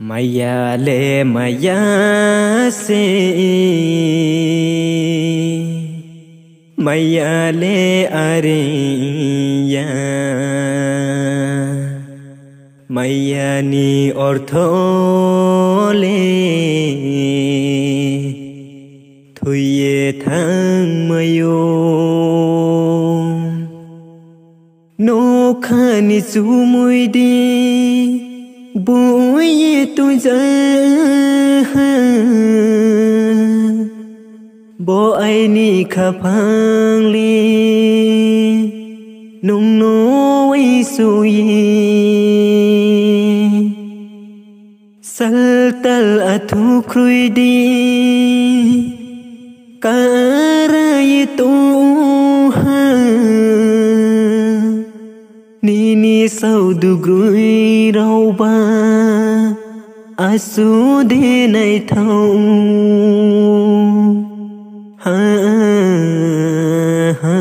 Maya le maya se Maya le areya Maya ni ortho le Thuye thang mayo No khani su mui đi Bụi tôi giờ Bố ai ni khắp hàng li Nông nô ấy xui Sal tal atu krui đi Karai tu Nini sau du grui rau ba Asu de nai thau ha ha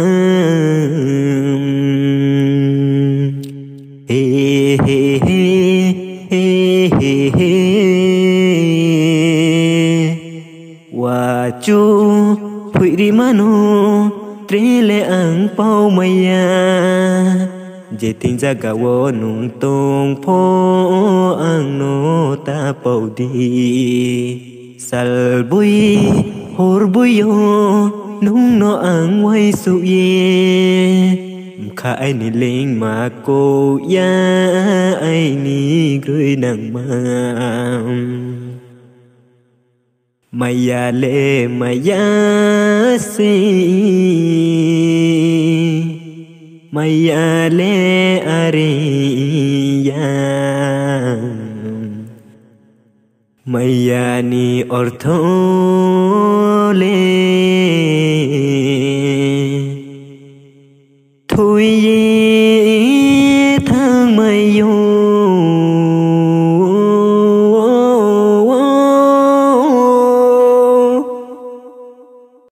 he he he he he Wa chu phui di mano Trele ang pau maya Dễ tình ra cả vô nung tông phố ang nô ta bầu đi Sal bui hor bui yo nung no ang quay su ye Khá ai ni lên mà cô ya ai ni gửi nàng mà Maya le maya se Maya le areya Maya ni ortho le Thuye